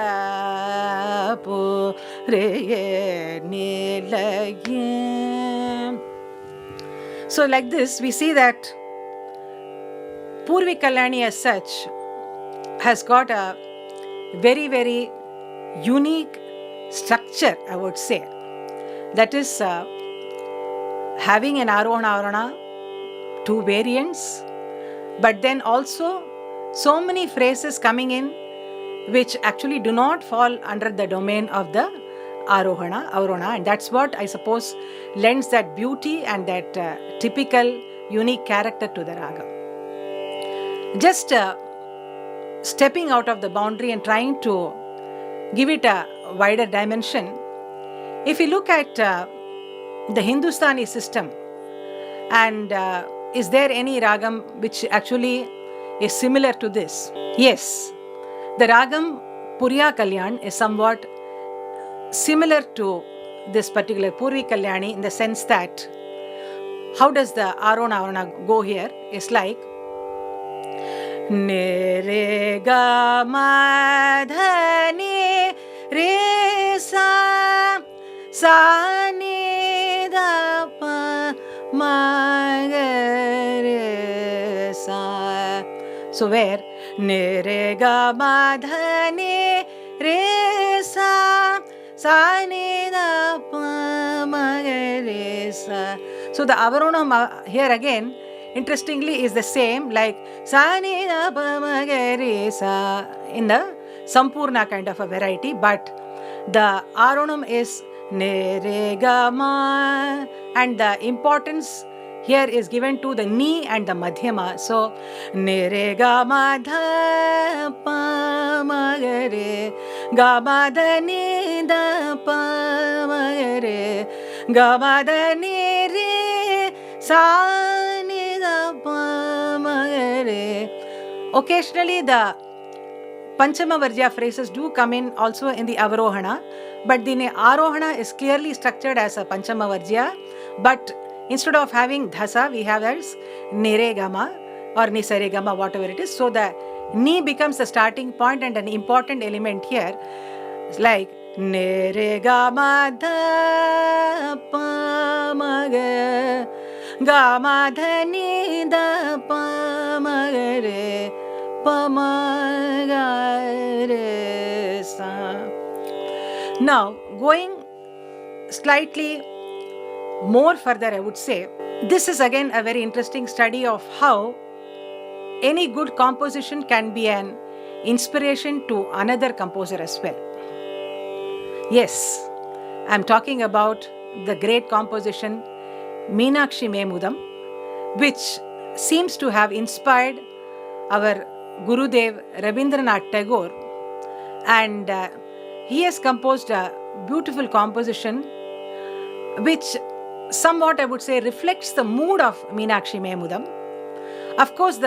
pu re ni la ye. So like this, we see that Poorvi Kalyani as such has got a very, very unique structure, I would say. That is having an Arohana, two variants, but then also so many phrases coming in which actually do not fall under the domain of the Arohana, and that's what I suppose lends that beauty and that typical unique character to the raga. Just stepping out of the boundary and trying to give it a wider dimension, if you look at the Hindustani system, and is there any ragam which actually is similar to this? Yes, the ragam Poorvi Kalyani is somewhat similar to this particular Poorvi Kalyani in the sense that how does the Arona go here? It's like Ne re ga ma dha ni re sa sa ni da pa ma ga re sa. So where ne re ga ma dha ni re sa sa ni da pa ma ga re sa. So the Avarona here again, interestingly, is the same like sa ni da pa ma ga re sa in the Sampurna kind of a variety, but the Aronam is ne re ga ma, and the importance here is given to the ni and the madhyama. So ne re ga ma dha pa ma ga re ga ma dha ni da pa ma ga re ga ma dha ni re sa ni da pa ma ga re. Occasionally the Panchama Varjya phrases do come in also in the Avarohana, but the Arohana is clearly structured as a Panchama Varjya, but instead of having dhasa, we have as niregama or nisaregama, whatever it is. So the ni becomes the starting point, and an important element here is like niregama dha pa ma ga ga ma dha ni da pa ma ga re pa ma ga re sa. Now going slightly more further, I would say, this is again a very interesting study of how any good composition can be an inspiration to another composer as well. Yes, I'm talking about the great composition Meenakshi Memudam, which seems to have inspired our Gurudev Rabindranath Tagore, and he has composed a beautiful composition which somewhat, I would say, reflects the mood of Meenakshi Memudam. Of course,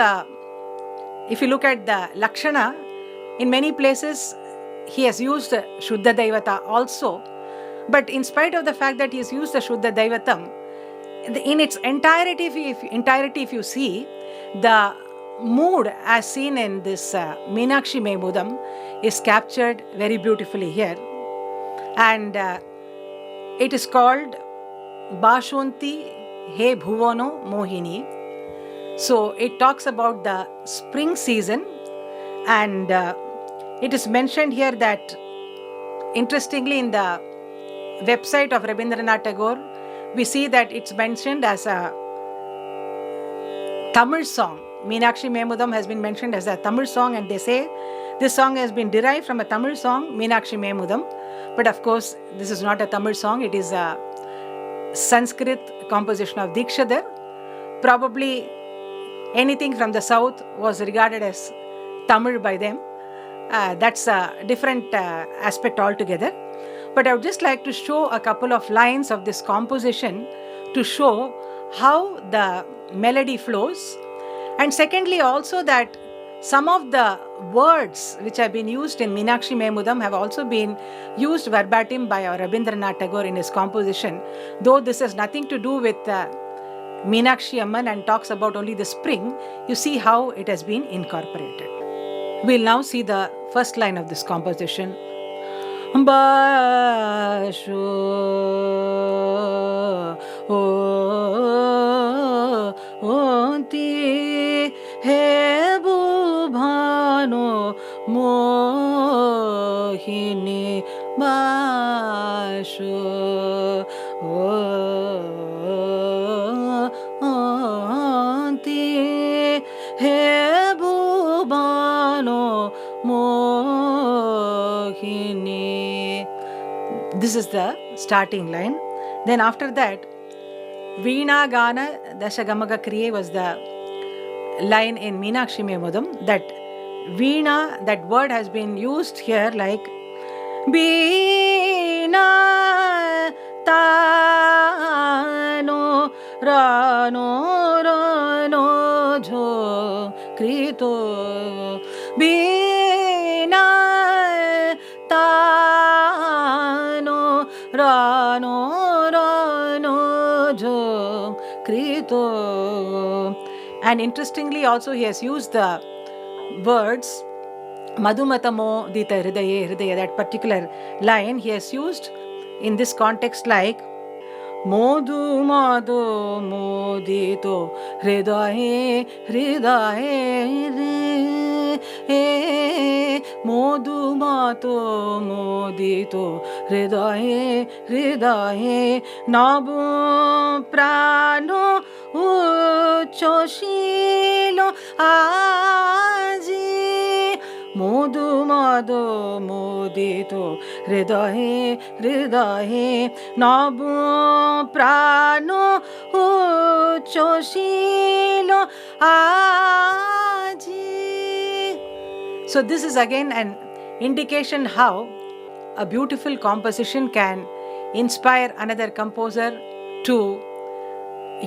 if you look at the Lakshana, in many places he has used Shuddha Daivata also, but in spite of the fact that he has used the Shuddha Daivatam, in its entirety, if you see, the mood as seen in this Meenakshi Memudam is captured very beautifully here, and it is called Bashunti He Bhuvano Mohini. So it talks about the spring season, and it is mentioned here that, interestingly, in the website of Rabindranath Tagore, we see that it's mentioned as a Tamil song. Meenakshi Memudam has been mentioned as a Tamil song, and they say this song has been derived from a Tamil song, Meenakshi Memudam. But of course, this is not a Tamil song, it is a Sanskrit composition of Dikshadhar. Probably anything from the south was regarded as Tamil by them. That's a different aspect altogether. But I would just like to show a couple of lines of this composition to show how the melody flows. And secondly, also that some of the words which have been used in Meenakshi Memudam have also been used verbatim by our Rabindranath Tagore in his composition. Though this has nothing to do with Meenakshi Amman and talks about only the spring, you see how it has been incorporated. We'll now see the first line of this composition. Basho onti he bhuvano mohini basho onti. He bhuvano mohini This is the starting line. Then after that, Veena Gana Dashagamaga Kriye was the line in Meenakshi Memodam. That Veena, that word has been used here like Veena Tano Rano Rano Jo Krito Veena Tano Rano Rano Jo Krito. And interestingly also he has used the words Madhumatamo Dita Hridaye Hridaya, that particular line he has used in this context like Modu Mado Modito Hridaye Hridaye Re Modu Mato Modito Hridaye Hridaye Nabu Prano Uchoshilo Aji Modu Mado Modito Hridaye Hridaye Nabu Prano Uchoshilo Aji. So this is again an indication how a beautiful composition can inspire another composer to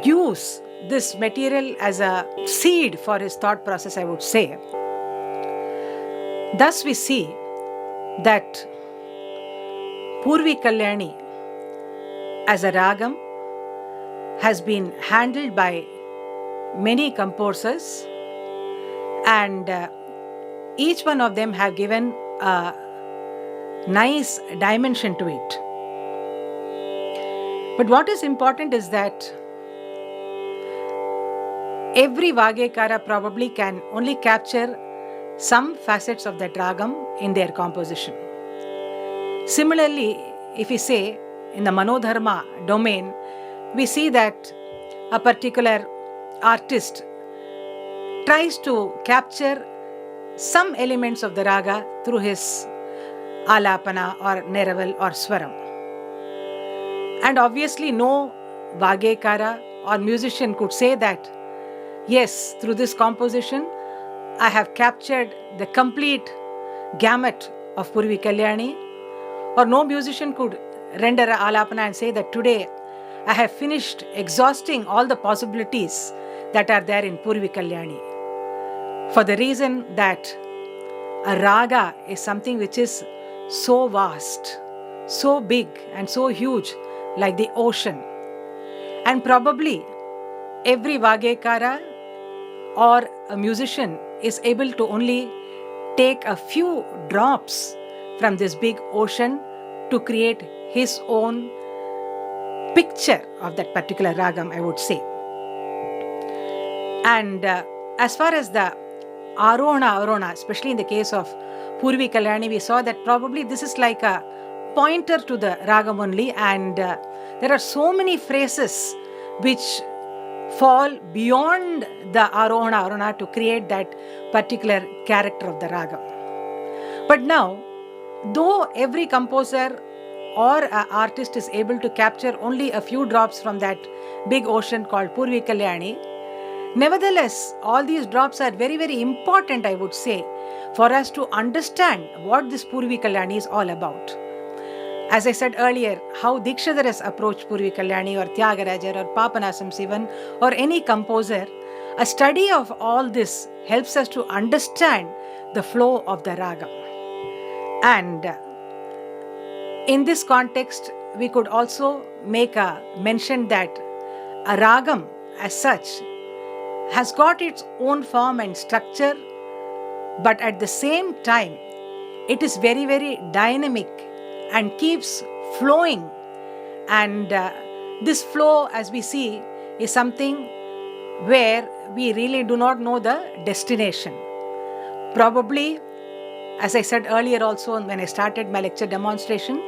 use this material as a seed for his thought process, I would say. Thus we see that Poorvi Kalyani as a ragam has been handled by many composers, and each one of them have given a nice dimension to it. But what is important is that every Vagekara probably can only capture some facets of that ragam in their composition. Similarly, if we say in the Manodharma domain, we see that a particular artist tries to capture some elements of the raga through his alapana or neraval or swaram. And obviously no Vagekara or musician could say that, yes, through this composition, I have captured the complete gamut of Poorvi Kalyani, or no musician could render a alapana and say that today I have finished exhausting all the possibilities that are there in Poorvi Kalyani. For the reason that a raga is something which is so vast, so big and so huge, like the ocean. And probably every Vagekara or a musician is able to only take a few drops from this big ocean to create his own picture of that particular ragam, I would say. And as far as the Arona, especially in the case of Poorvi Kalyani, we saw that probably this is like a pointer to the ragam only, and there are so many phrases which fall beyond the Arona to create that particular character of the ragam. But now, though every composer or artist is able to capture only a few drops from that big ocean called Poorvi Kalyani, nevertheless, all these drops are very, very important, I would say, for us to understand what this Poorvi Kalyani is all about. As I said earlier, how Dikshidharas approached Poorvi Kalyani or Tyagarajar or Papanasam Sivan or any composer, a study of all this helps us to understand the flow of the raga. And in this context, we could also make a mention that a ragam as such has got its own form and structure, but at the same time, it is very, very dynamic and keeps flowing. And this flow, as we see, is something where we really do not know the destination. Probably, as I said earlier also when I started my lecture demonstration,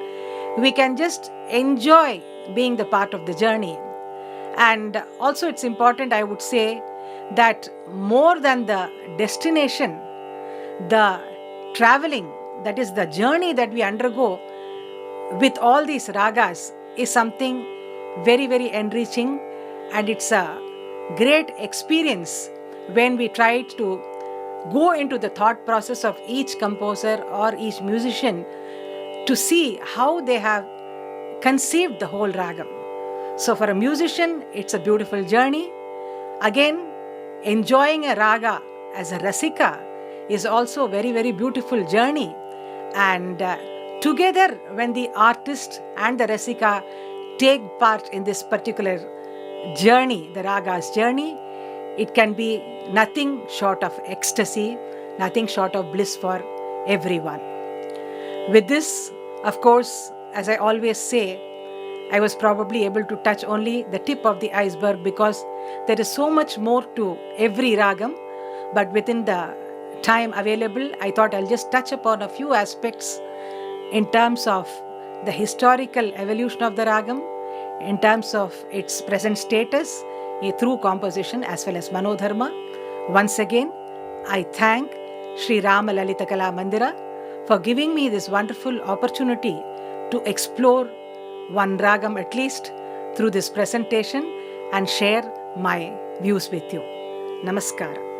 we can just enjoy being the part of the journey. And also it's important, I would say, that more than the destination, the traveling, that is the journey that we undergo, with all these ragas is something very, very enriching, and it's a great experience when we try to go into the thought process of each composer or each musician to see how they have conceived the whole ragam. So for a musician, it's a beautiful journey. Again, enjoying a raga as a rasika is also a very, very beautiful journey. And together, when the artist and the rasika take part in this particular journey, the raga's journey, it can be nothing short of ecstasy, nothing short of bliss for everyone. With this, of course, as I always say, I was probably able to touch only the tip of the iceberg because there is so much more to every ragam. But within the time available, I thought I'll just touch upon a few aspects in terms of the historical evolution of the ragam, in terms of its present status through composition as well as Manodharma. Once again, I thank Sri Rama Lalita Kala Mandira for giving me this wonderful opportunity to explore one ragam at least through this presentation and share my views with you. Namaskara.